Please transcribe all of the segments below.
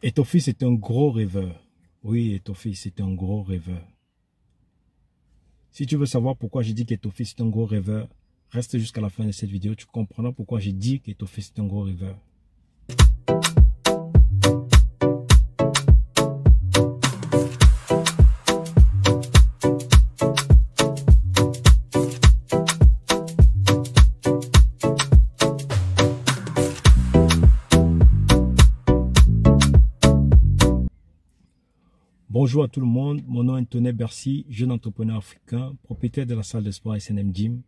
Étoffis est un gros rêveur. Oui, Étoffis est un gros rêveur. Si tu veux savoir pourquoi j'ai dit qu'Étoffis est un gros rêveur, reste jusqu'à la fin de cette vidéo. Tu comprendras pourquoi j'ai dit qu'Étoffis est un gros rêveur. Bonjour à tout le monde, mon nom est Antoine Bercy, jeune entrepreneur africain, propriétaire de la salle de sport SNM Gym,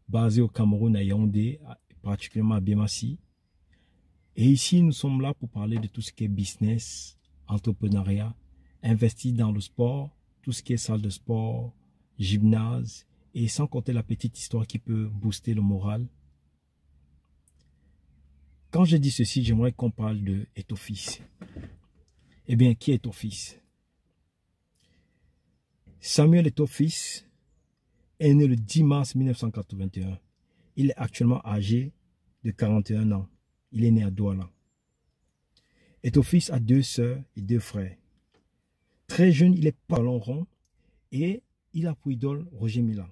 basée au Cameroun à Yaoundé, particulièrement à Bimassi. Et ici, nous sommes là pour parler de tout ce qui est business, entrepreneuriat, investir dans le sport, tout ce qui est salle de sport, gymnase, et sans compter la petite histoire qui peut booster le moral. Quand je dis ceci, j'aimerais qu'on parle de Étoffis. Eh bien, qui est Étoffis? Samuel Étoffis est né le 10 mars 1981. Il est actuellement âgé de 41 ans. Il est né à Douala. Étoffis a 2 sœurs et 2 frères. Très jeune, il est ballon rond et il a pour idole Roger Mila.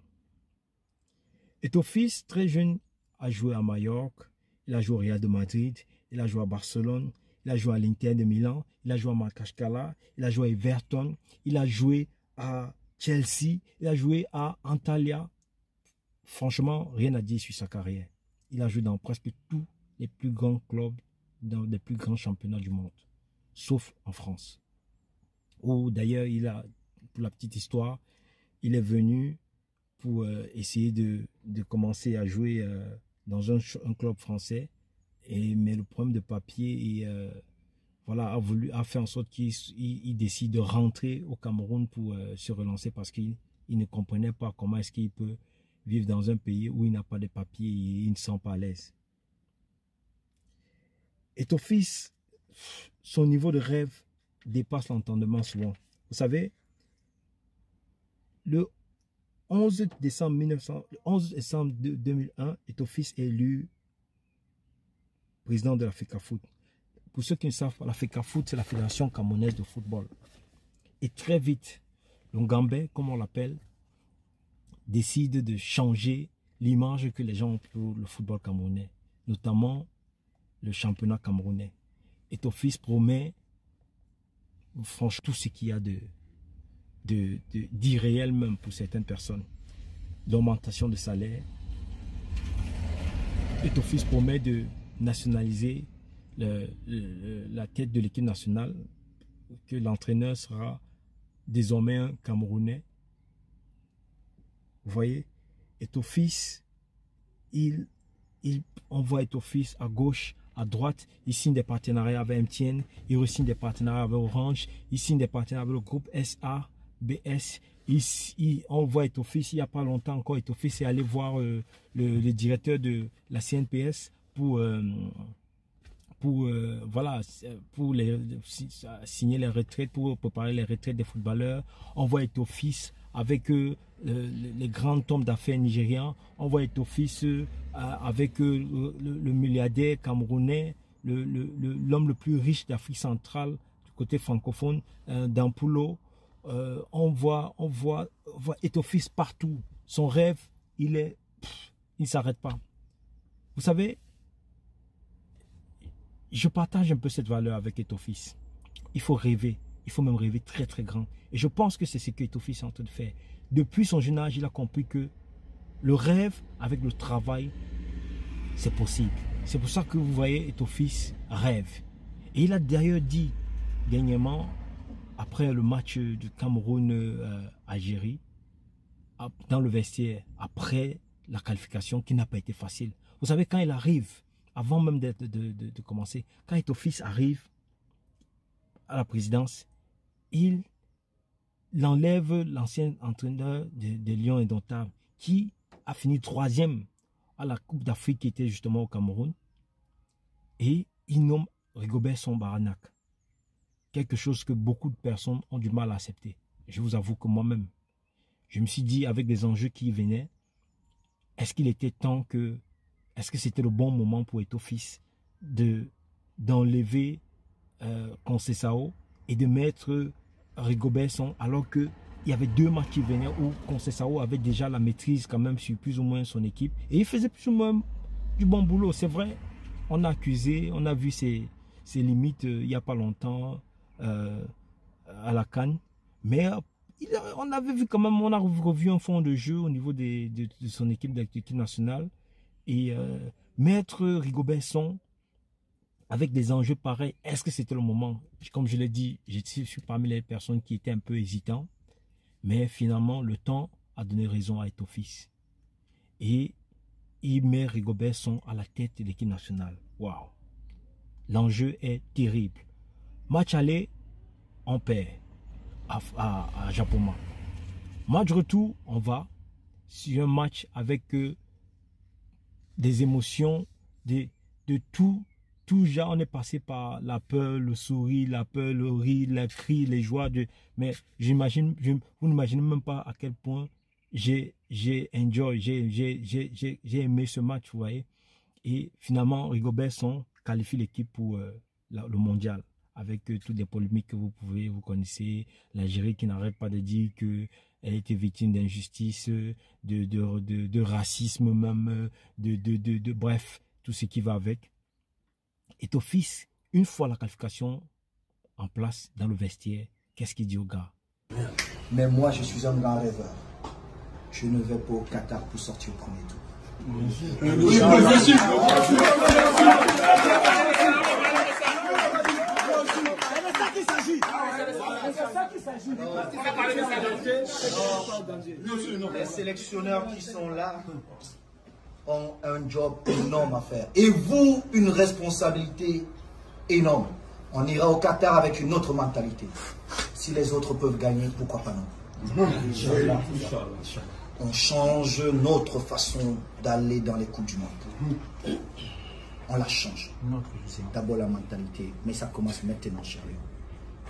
Étoffis, très jeune, a joué à Majorque, il a joué au Real de Madrid, il a joué à Barcelone, il a joué à l'Inter de Milan, il a joué à Makashkala, il a joué à Everton, il a joué à Chelsea, il a joué à Antalya. Franchement, rien à dire sur sa carrière. Il a joué dans presque tous les plus grands clubs, dans les plus grands championnats du monde, sauf en France. Où d'ailleurs, pour la petite histoire, il est venu pour essayer de commencer à jouer dans un club français. Mais le problème de papier voilà, a fait en sorte qu'il décide de rentrer au Cameroun pour se relancer parce qu'il ne comprenait pas comment est-ce qu'il peut vivre dans un pays où il n'a pas de papier et il ne se sent pas à l'aise. Étoffis, son niveau de rêve dépasse l'entendement souvent. Vous savez, le 11 décembre 2001, Étoffis est élu président de la FECAFOOT. Pour ceux qui ne savent pas, la FECAFOOT, c'est la Fédération camerounaise de football. Et très vite, le Ngambé, comme on l'appelle, décide de changer l'image que les gens ont pour le football camerounais, notamment le championnat camerounais. Étoffis promet, franchement, tout ce qu'il y a d'irréel même pour certaines personnes. L'augmentation de salaire. Étoffis promet de nationaliser la tête de l'équipe nationale, que l'entraîneur sera désormais un Camerounais. Vous voyez, Étoffis, il envoie Étoffis à gauche, à droite. Il signe des partenariats avec MTN, il signe des partenariats avec Orange, il signe des partenariats avec le groupe SABS. Il envoie Étoffis, il n'y a pas longtemps encore, Étoffis est allé voir le directeur de la CNPS pour signer les retraites, pour préparer les retraites des footballeurs. On voit Étoffis avec les grands hommes d'affaires nigérians. On voit Étoffis avec le milliardaire camerounais, l'homme le plus riche d'Afrique centrale, du côté francophone, Dampulo. On voit Étoffis partout. Son rêve, il ne s'arrête pas. Vous savez, je partage un peu cette valeur avec Étoffis. Il faut rêver. Il faut même rêver très très grand. Et je pense que c'est ce que Étoffis est en train de faire. Depuis son jeune âge, il a compris que le rêve avec le travail, c'est possible. C'est pour ça que vous voyez Étoffis rêve. Et il a d'ailleurs dit dernièrement, après le match du Cameroun-Algérie, dans le vestiaire, après la qualification qui n'a pas été facile. Vous savez, quand il arrive, avant même de commencer, quand Étoffis arrive à la présidence, il enlève l'ancien entraîneur de Lions Indomptables qui a fini 3e à la Coupe d'Afrique qui était justement au Cameroun, et il nomme Rigobert Song Baranac. Quelque chose que beaucoup de personnes ont du mal à accepter. Je vous avoue que moi-même, je me suis dit, avec des enjeux qui venaient, est-ce qu'il était temps que, est-ce que c'était le bon moment pour Étoffis d'enlever Conceição et de mettre Rigobert Song, alors qu'il y avait 2 matchs qui venaient où Conceição avait déjà la maîtrise quand même sur plus ou moins son équipe. Et il faisait plus ou moins du bon boulot. C'est vrai, on a accusé, on a vu ses limites il n'y a pas longtemps à la CAN. Mais on avait vu quand même, on a revu un fond de jeu au niveau de son équipe nationale. Et mettre Rigobert Song avec des enjeux pareils, est-ce que c'était le moment? Comme je l'ai dit, je suis parmi les personnes qui étaient un peu hésitantes. Mais finalement, le temps a donné raison à Eto'o-Fils. Et il met Rigobert Song à la tête de l'équipe nationale. Waouh! L'enjeu est terrible. Match aller, on perd à Japoma. Match retour, on va sur un match avec des émotions de tout genre. On est passé par la peur, le sourire, la peur, le rire, les cris, les joies. Mais j'imagine, vous n'imaginez même pas à quel point j'ai enjoy, j'ai aimé ce match, vous voyez. Et finalement, Rigobert Song qualifie l'équipe pour le mondial. Avec toutes les polémiques que vous connaissez, l'Algérie qui n'arrête pas de dire qu'elle était victime d'injustice, de racisme même, bref, tout ce qui va avec. Eto'o-Fils, une fois la qualification en place dans le vestiaire, qu'est-ce qu'il dit aux gars? Mais moi, je suis un grand rêveur. Je ne vais pas au Qatar pour sortir au premier tour. Les sélectionneurs qui sont là ont un job énorme à faire. Et vous, une responsabilité énorme. On ira au Qatar avec une autre mentalité. Si les autres peuvent gagner, pourquoi pas non? On change notre façon d'aller dans les Coupes du Monde. On la change. C'est d'abord la mentalité, mais ça commence maintenant, chérie.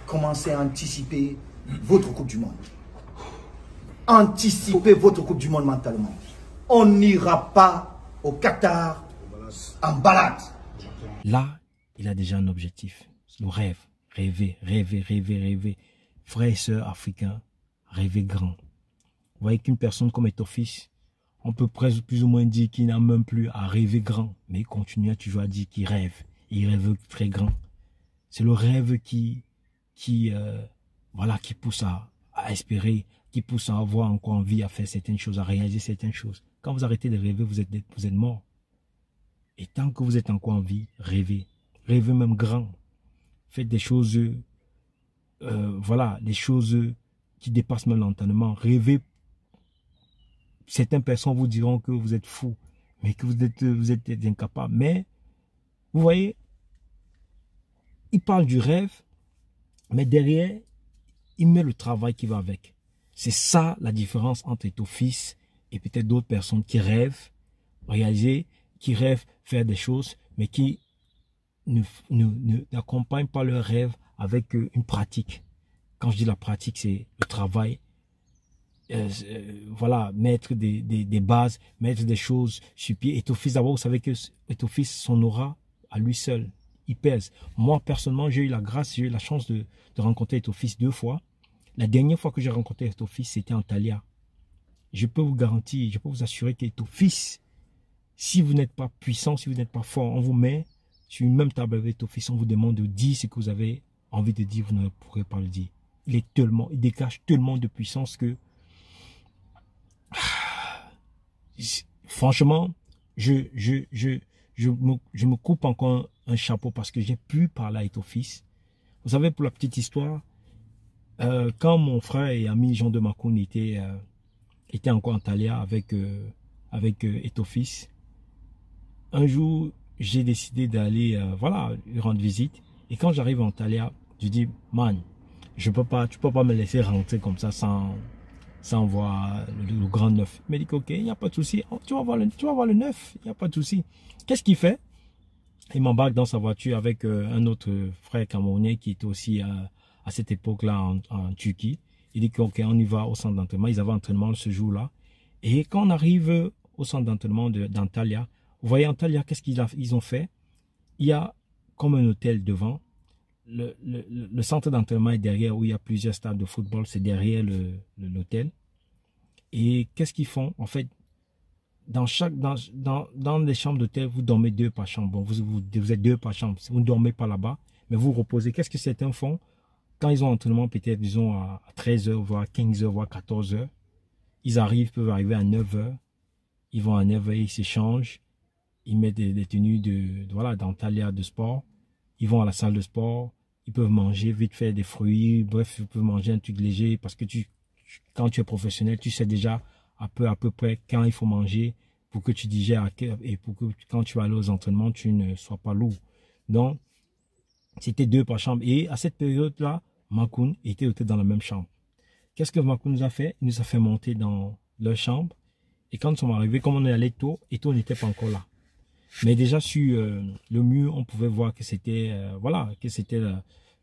Commencez à anticiper votre Coupe du Monde. Anticipez votre Coupe du Monde mentalement. On n'ira pas au Qatar en balade. Là, il a déjà un objectif. Le rêve. Rêver. Frères et sœurs africains, rêver grand. Vous voyez qu'une personne comme Eto'o-Fils, on peut presque plus ou moins dire qu'il n'a même plus à rêver grand. Mais il continue toujours à dire qu'il rêve. Et il rêve très grand. C'est le rêve qui pousse à espérer, qui pousse à avoir encore envie à faire certaines choses, à réaliser certaines choses. Quand vous arrêtez de rêver, vous êtes mort. Et tant que vous êtes encore en vie, rêvez. Rêvez même grand. Faites des choses, des choses qui dépassent même l'entendement. Rêvez. Certaines personnes vous diront que vous êtes fou, mais que vous êtes incapable. Mais, vous voyez, il parle du rêve, mais derrière, il met le travail qui va avec. C'est ça la différence entre Eto'o-Fils et peut-être d'autres personnes qui rêvent réaliser, qui rêvent faire des choses, mais qui n'accompagnent pas leur rêve avec une pratique. Quand je dis la pratique, c'est le travail. Mettre des bases, mettre des choses sur pied. Eto'o-Fils, d'abord, vous savez que Eto'o-Fils, son aura à lui seul, il pèse. Moi, personnellement, j'ai eu la chance de rencontrer Eto'o-Fils 2 fois. La dernière fois que j'ai rencontré Eto'o-Fils, c'était en Thalia. Je peux vous garantir, je peux vous assurer qu'Eto'o-Fils, si vous n'êtes pas puissant, si vous n'êtes pas fort, on vous met sur une même table avec Eto'o-Fils, on vous demande de dire ce que vous avez envie de dire, vous ne pourrez pas le dire. Il dégage tellement de puissance que franchement, je me coupe encore un chapeau parce que j'ai pu parler à Eto'o-Fils. Vous savez, pour la petite histoire, quand mon frère et ami Jean de Macoun était encore en Thalia avec Eto'o-Fils, un jour, j'ai décidé d'aller lui rendre visite. Et quand j'arrive en Thalia, je dis, man, tu peux pas me laisser rentrer comme ça sans voir le grand neuf. Il m'a dit ok, il n'y a pas de souci. Oh, tu vas voir le neuf, il n'y a pas de souci. Qu'est-ce qu'il fait? Il m'embarque dans sa voiture avec un autre frère camerounais qui était aussi à cette époque-là en Turquie. Il dit ok, on y va au centre d'entraînement. Ils avaient entraînement ce jour-là. Et quand on arrive au centre d'entraînement d'Antalya, vous voyez Antalya, qu'est-ce qu'ils ont fait? Il y a comme un hôtel devant. le centre d'entraînement est derrière, où il y a plusieurs stades de football, c'est derrière l'hôtel. Et qu'est-ce qu'ils font? En fait, dans les chambres d'hôtel, vous dormez 2 par chambre. Bon, vous êtes 2 par chambre. Vous ne dormez pas là-bas, mais vous reposez. Qu'est-ce que certains font? Quand ils ont un entraînement, peut-être, disons, à 13h, voire 15h, voire 14h, ils peuvent arriver à 9h. Ils vont à 9h, ils s'échangent. Ils mettent des tenues voilà, d'Antalya de sport. Ils vont à la salle de sport. Ils peuvent manger vite fait des fruits. Bref, ils peuvent manger un truc léger parce que quand tu es professionnel, tu sais déjà à peu près quand il faut manger pour que tu digères et pour que quand tu vas aller aux entraînements, tu ne sois pas lourd. Donc, c'était 2 par chambre. Et à cette période-là, Makoun était dans la même chambre. Qu'est-ce que Makoun nous a fait? Il nous a fait monter dans leur chambre. Et quand nous sommes arrivés, comme on est allé tôt, Eto'o n'était pas encore là. Mais déjà sur le mur, on pouvait voir que c'était, voilà, que c'était,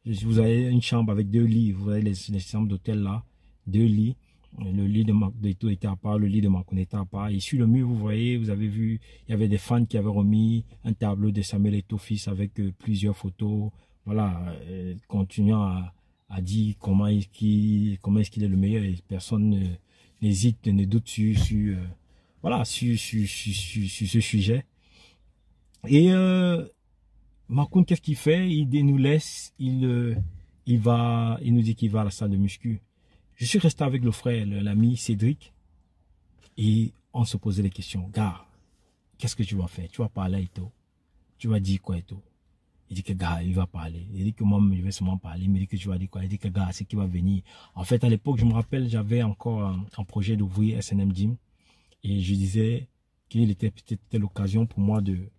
vous avez une chambre avec 2 lits. Vous voyez les chambres d'hôtel là, 2 lits. Le lit d'Eto'o était à part, le lit de Makoun était à part. Et sur le mur, vous voyez, vous avez vu, il y avait des fans qui avaient remis un tableau de Samuel Eto'o fils avec plusieurs photos. Voilà, continuant à dire comment est-ce qu'il est le meilleur et personne n'hésite, ne doute voilà, sur ce sujet. Et Makoun, qu'est-ce qu'il fait? Il nous laisse, il nous dit qu'il va à la salle de muscu. Je suis resté avec le frère, l'ami Cédric, et on se posait des questions. Gars, qu'est-ce que tu vas faire? Tu vas parler à Eto'o? Tu vas dire quoi, Eto'o? Il dit que gars, il va parler. Il dit que moi, je vais seulement parler. Il me dit que tu vas dire quoi? Il dit que gars, c'est qui va venir. En fait, à l'époque, je me rappelle, j'avais encore un projet d'ouvrir SNM Gym. Et je disais qu'il était peut-être l'occasion pour moi de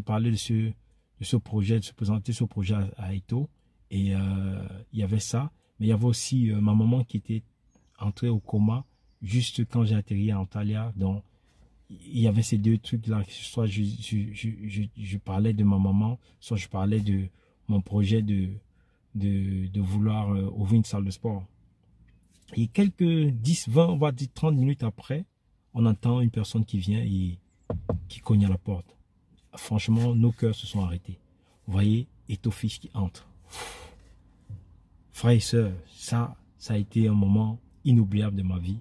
parler de ce projet, de se présenter ce projet à Eto'o. Et il y avait ça. Mais il y avait aussi ma maman qui était entrée au coma juste quand j'ai atterri à Antalya. Donc, il y avait ces 2 trucs-là. Soit je parlais de ma maman, soit je parlais de mon projet de vouloir ouvrir une salle de sport. Et quelques 10, 20, on va dire 30 minutes après, on entend une personne qui vient et qui cogne à la porte. Franchement, nos cœurs se sont arrêtés. Vous voyez, Eto'o fils qui entre. Frères et sœurs, ça a été un moment inoubliable de ma vie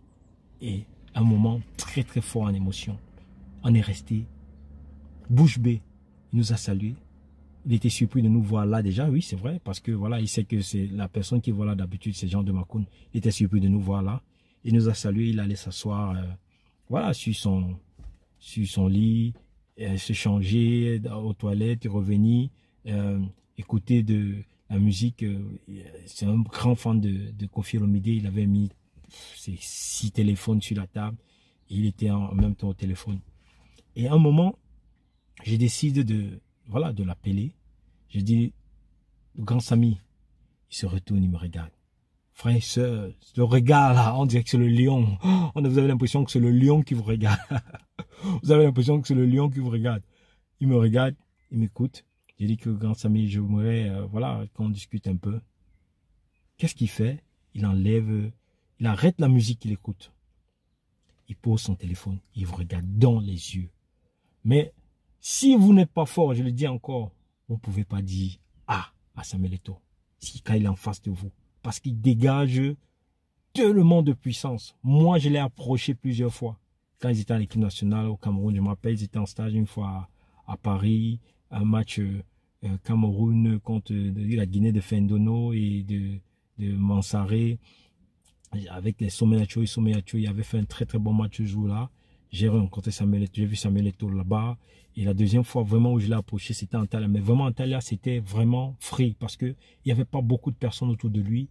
et un moment très très fort en émotion. On est resté bouche bée. Il nous a salués. Il était surpris de nous voir là déjà, oui c'est vrai, parce que voilà, il sait que c'est la personne qui voit là d'habitude, c'est Jean de Makoun. Il était surpris de nous voir là. Il nous a salués, il allait s'asseoir voilà, sur son lit, se changer aux toilettes, revenir, écouter de la musique. C'est un grand fan de Koffi Olomide. Il avait mis ses 6 téléphones sur la table et il était en même temps au téléphone. Et à un moment, j'ai décidé de l'appeler. Je dis, grand Samy, il se retourne, il me regarde. Frère et soeur, le regard là, on dirait que c'est le lion. Vous avez l'impression que c'est le lion qui vous regarde. Vous avez l'impression que c'est le lion qui vous regarde. Il me regarde, il m'écoute. J'ai dit que grand Samy, j'aimerais voilà, qu'on discute un peu. Qu'est-ce qu'il fait? Il arrête la musique qu'il écoute. Il pose son téléphone, il vous regarde dans les yeux. Mais si vous n'êtes pas fort, je le dis encore, vous ne pouvez pas dire ah à Samuel Eto'o quand il est en face de vous. Parce qu'il dégage tellement de puissance. Moi, je l'ai approché plusieurs fois. Quand ils étaient à l'équipe nationale au Cameroun, je me rappelle, ils étaient en stage une fois à Paris, un match Cameroun contre la Guinée de Fendono et de Mansaré, avec les Someyacho et Someyacho. Il avait fait un très très bon match ce jour-là. J'ai rencontré Samuel Eto'o, j'ai vu Samuel Eto'o là-bas. Et la deuxième fois vraiment où je l'ai approché, c'était Antalya. Mais vraiment Antalya, c'était vraiment free parce qu'il n'y avait pas beaucoup de personnes autour de lui.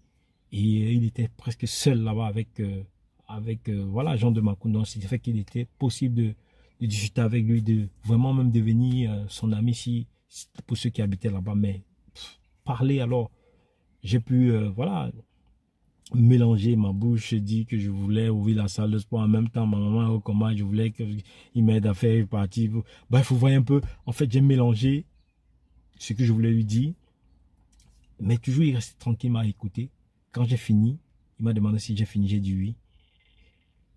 Et il était presque seul là-bas avec voilà, Jean de Makoun. Donc, c'est fait qu'il était possible de discuter avec lui, de vraiment même devenir son ami pour ceux qui habitaient là-bas. Mais parler alors, j'ai pu voilà, mélanger ma bouche, dit que je voulais ouvrir la salle de sport en même temps. Ma maman au coma, je voulais qu'il m'aide à faire partie. Bref, vous voyez un peu, en fait, j'ai mélangé ce que je voulais lui dire. Mais toujours, il restait tranquille, il m'a écouté. Quand j'ai fini, il m'a demandé si j'ai fini, j'ai dit oui.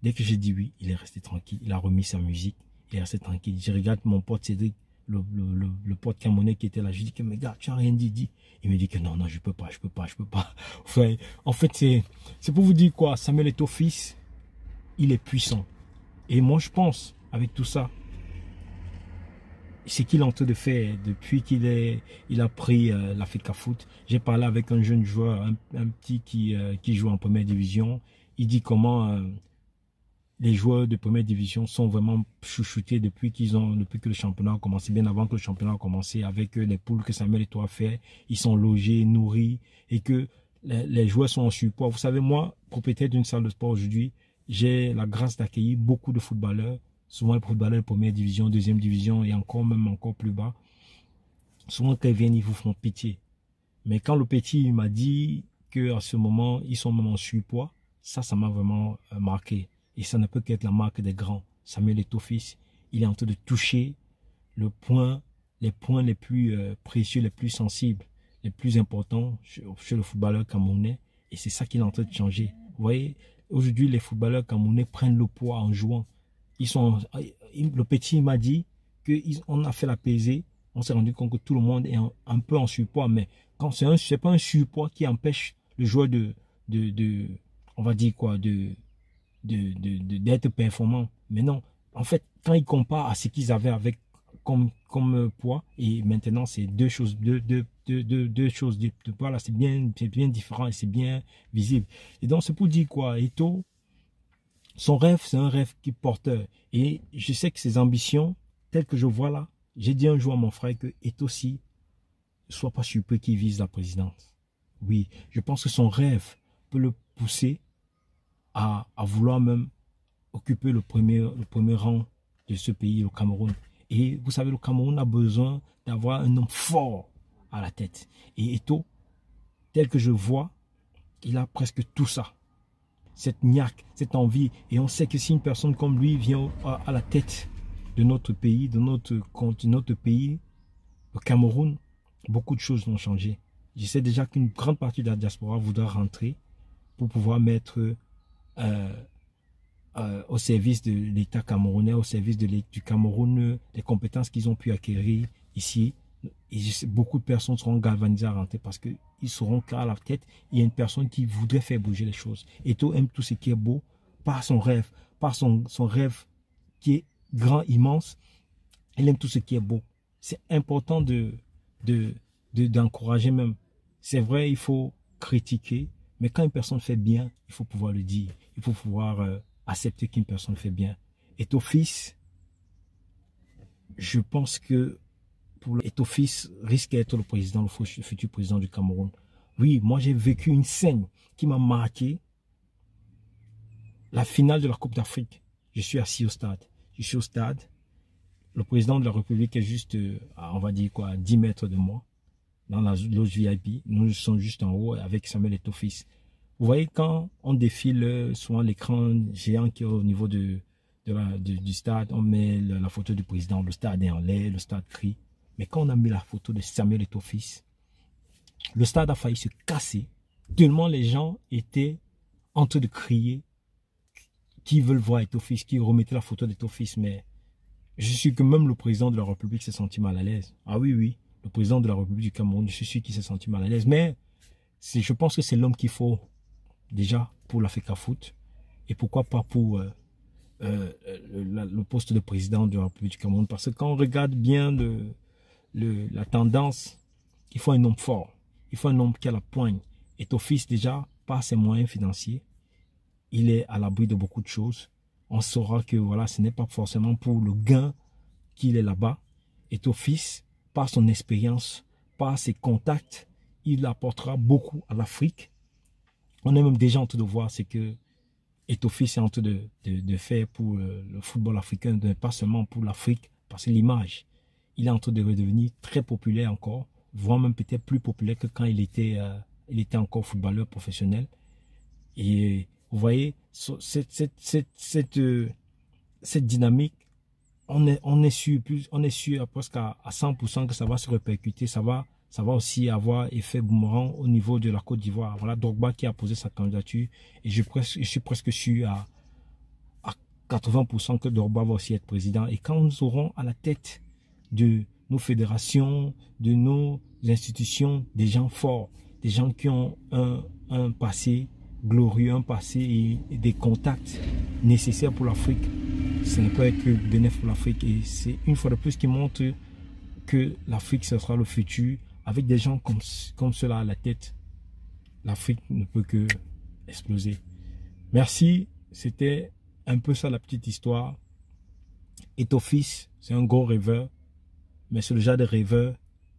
Dès que j'ai dit oui, il est resté tranquille. Il a remis sa musique, il est resté tranquille. Je regarde mon pote Cédric, le pote camerounais qui était là. Je dis que, mais gars, tu n'as rien dit. Il me dit que non, je peux pas. Enfin, en fait, c'est pour vous dire quoi, Samuel Eto'o-Fils, il est puissant. Et moi, je pense, avec tout ça, ce qu'il est en train de faire depuis qu'il a pris l'Africa Foot. J'ai parlé avec un jeune joueur, un petit qui joue en première division. Il dit comment les joueurs de première division sont vraiment chouchoutés depuis que le championnat a commencé, bien avant que le championnat a commencé, avec les poules que Samuel Eto'o a fait. Ils sont logés, nourris, et que les joueurs sont en support. Vous savez, moi, propriétaire d'une salle de sport aujourd'hui, j'ai la grâce d'accueillir beaucoup de footballeurs, souvent les footballeurs de première division, deuxième division et même encore plus bas. Souvent quand ils viennent, ils vous font pitié. Mais quand le petit m'a dit qu'à ce moment, ils sont même en surpoids, ça m'a vraiment marqué. Et ça ne peut qu'être la marque des grands. Samuel Eto'o-Fils, il est en train de toucher les points les plus précieux, les plus sensibles, les plus importants chez le footballeur camerounais. Et c'est ça qu'il est en train de changer. Vous voyez, aujourd'hui, les footballeurs camerounais prennent le poids en jouant. Le petit m'a dit qu'on a fait la pesée, on s'est rendu compte que tout le monde est un peu en surpoids, mais quand c'est pas un surpoids qui empêche le joueur on va dire quoi, d'être performant. Mais non, en fait, quand ils comparent à ce qu'ils avaient comme poids, et maintenant c'est deux choses de poids là, c'est bien différent et c'est bien visible. Et donc c'est pour dire quoi, Eto'o, son rêve, c'est un rêve qui est porteur. Et je sais que ses ambitions, telles que je vois là, j'ai dit un jour à mon frère que Eto'o aussi, ne soit pas surpris qu'il vise la présidence. Oui, je pense que son rêve peut le pousser à vouloir même occuper le premier rang de ce pays, le Cameroun. Et vous savez, le Cameroun a besoin d'avoir un homme fort à la tête. Et Eto'o, tel que je vois, il a presque tout ça. Cette niaque, cette envie. Et on sait que si une personne comme lui vient à la tête de notre pays, de notre pays, le Cameroun, beaucoup de choses vont changer. Je sais déjà qu'une grande partie de la diaspora voudra rentrer pour pouvoir mettre au service de l'État camerounais, au service du Cameroun, les compétences qu'ils ont pu acquérir ici. Et beaucoup de personnes seront galvanisées à rentrer parce qu'ils sauront qu'à la tête, il y a une personne qui voudrait faire bouger les choses. Eto'o aime tout ce qui est beau par son rêve, par son rêve qui est grand, immense. Il aime tout ce qui est beau. C'est important d'encourager même. C'est vrai, il faut critiquer, mais quand une personne fait bien, il faut pouvoir le dire. Il faut pouvoir accepter qu'une personne fait bien. Eto'o-Fils, je pense que Eto'o-Fils risque d'être le futur président du Cameroun. Oui, moi j'ai vécu une scène qui m'a marqué. La finale de la Coupe d'Afrique. Je suis assis au stade. Je suis au stade. Le président de la République est juste, on va dire quoi, à 10 mètres de moi, dans la loge VIP. Nous sommes juste en haut avec Samuel Eto'o-Fils. Vous voyez, quand on défile souvent l'écran géant qui est au niveau du stade, on met la photo du président, le stade est en l'air, le stade crie. Mais quand on a mis la photo de Samuel Eto'o-Fils, le stade a failli se casser, tellement les gens étaient en train de crier qui veulent voir Eto'o-Fils, qui remettaient la photo d'Eto'o-Fils. Mais je suis sûr que même le président de la République s'est senti mal à l'aise. Ah oui, oui, le président de la République du Cameroun, je suis sûr qu'il s'est senti mal à l'aise. Mais je pense que c'est l'homme qu'il faut déjà pour l'Africa Foot. Et pourquoi pas pour le poste de président de la République du Cameroun. Parce que quand on regarde bien la tendance, il faut un homme fort. Il faut un homme qui a la poigne. Eto'o-Fils, déjà, par ses moyens financiers, il est à l'abri de beaucoup de choses. On saura que voilà, ce n'est pas forcément pour le gain qu'il est là-bas. Eto'o-Fils, par son expérience, par ses contacts, il apportera beaucoup à l'Afrique. On est même déjà en train de voir ce que Eto'o-Fils est en train de faire pour le football africain, pas seulement pour l'Afrique, parce que l'image, il est en train de redevenir très populaire encore, voire même peut-être plus populaire que quand il était encore footballeur professionnel. Et vous voyez, cette dynamique, on est sûr presque à 100% que ça va se répercuter, ça va aussi avoir effet boomerang au niveau de la Côte d'Ivoire. Voilà Drogba qui a posé sa candidature et je suis presque sûr à 80% que Drogba va aussi être président. Et quand nous aurons à la tête de nos fédérations, de nos institutions, des gens forts, des gens qui ont un passé glorieux, un passé et des contacts nécessaires pour l'Afrique. Ça ne peut être que bénéfique pour l'Afrique. Et c'est une fois de plus qui montre que l'Afrique, ce sera le futur. Avec des gens comme cela à la tête, l'Afrique ne peut que exploser. Merci. C'était un peu ça la petite histoire. Eto'o-Fils, c'est un gros rêveur. Mais c'est le genre de rêveur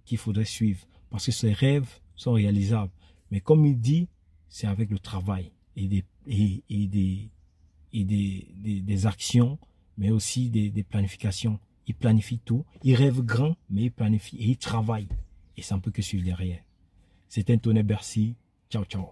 qu'il faudrait suivre. Parce que ses rêves sont réalisables. Mais comme il dit, c'est avec le travail et des actions, mais aussi des planifications. Il planifie tout. Il rêve grand, mais il planifie et il travaille. Et ça ne peut que suivre derrière. C'était Tonnerre Bercy. Ciao, ciao.